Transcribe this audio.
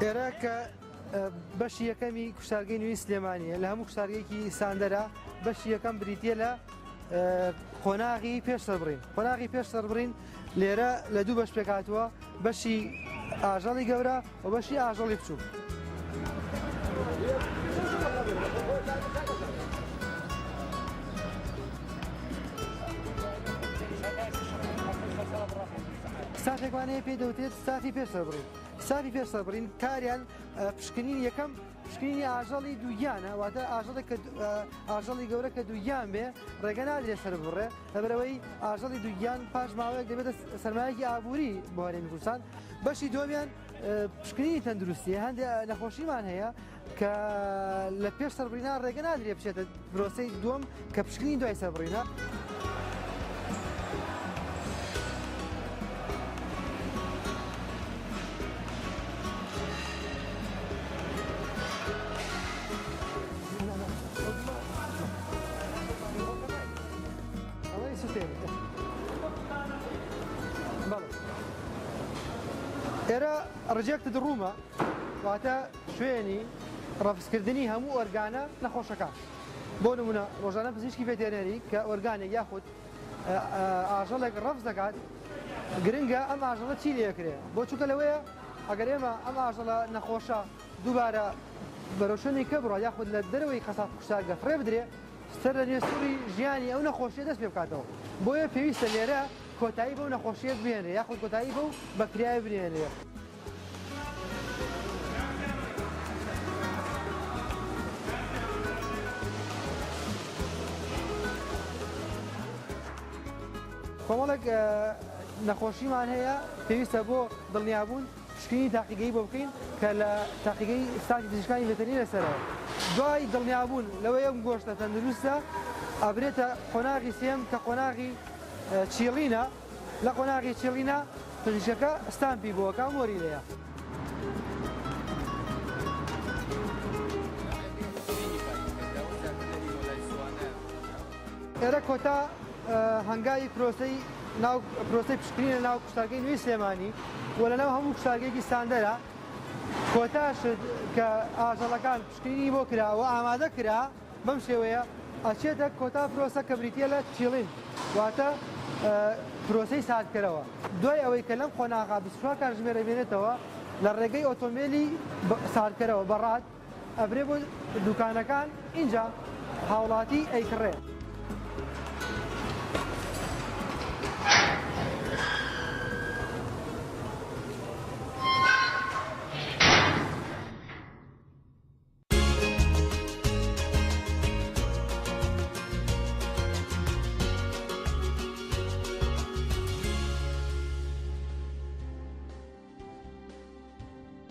ئێرە کە بەشی یەکەمی کوشتارگەی نوێی سلێمانیە لە هەموو کوشتارگەیەکی ساندەرە بەشی یەکەم بریتە لە قۆناغی پێش سەربڕین. قۆناغی پێش سەربڕین لێرە لە دوو بەش پێکاتوە، بەشی ئاژەڵی گەورە و بەشی ئاژەڵی بچوو. سافێکوانەیە پێی دەوتێت سافی پێش سەربڕین. سافی پێش سەربڕین کاریان پشکنین یەکەم پشکنینی ئاژەڵی دوویانە، واتە ئاژەڵی گەورە کە دوویان بێ ڕێگە نادرێت سەر بڕێ، لەبەرەوەی ئاژەڵی دوویان پاش ماوەیەک دەبێتە سەرمایەکی ئابووری بۆ هەرێمی کوردستان. بەشی دووەمیان پشکنینی تەندروستیە، هەندێک نەخۆشیمان هەیە کە لە پێش سەربڕینا ڕێگە نادرێت بچێتە پرۆسەی دووەم کە پشکنینی دوای سەربڕینە. ئێرە ڕجێکتە دڕوومە، واتە شوێنی ڕەفزکردنی هەموو ئۆرگانە نەخۆشەکان. بۆ نمونە ڕۆژانە پزیشکی ڤێتێرنەری کە ئۆرگانێک یاخود ئاژەڵێک ڕەفز دەکات، گرنگە ئەم ئاژەڵە چی لێکرێ، بۆ چونکە لەوەیە ئەگەر ئێمە ئەم ئاژەڵە نەخۆشە دووبارە بەرەو شوێنی کە بڕۆ یاخود لە دەرەوەی قەساب کوشتارگە فڕێ بدرێ، سەر لە نوێسووری ژیانی ئەو نەخۆشیە دەست پێ بکاتەوە. بۆیە پێویستە لێرە کۆتایی بەو نەخۆشیەت بێنێ یاخود کۆتایی بەو بەکتریای بنێنێ. کۆمەڵێک نەخۆشیمان هەیە پێویستە بۆ دڵنیابوون پشکنینی تاقیگەیی بۆ بکەین کە لە تاقیگەی ستافی پزیشکانی ڤێتەرنەری لەسەرەوە. دوای دڵنیابوون لەوەی ئەم گۆشتە تەندروستە ئەبرێتە قۆناغی سێم کە قۆناغی چیڵینە. لە قۆناغی چیڵینە پزیشکەکە ستامپی بۆکە مۆری لەیە. ئێرە کۆتا هەنگاوی پرۆسەی پشکنینە ناو کوشتارگەی نوێی سلێمانی و لەناو هەموو کوشتارگەیەکی ساندەرە کۆتاش کە ئاژەڵەکان پشکنینی بۆ کراوە ئامادە کرا بەم شێوەیە ئەچێتە کۆتا پرۆسە کە بریتە لە چیڵین، واتە پرۆسەی ساردکەرەوە. دوای ئەوەی کە لەم قۆناغا 24 کاتژمێرە بێنێتەوە لە ڕێگەی ئۆتۆمبیلی ساردکەرەوە بەڕات ئەبرێ بۆ دوکانەکان، اینجا هاوڵاتی ئەیکڕێ.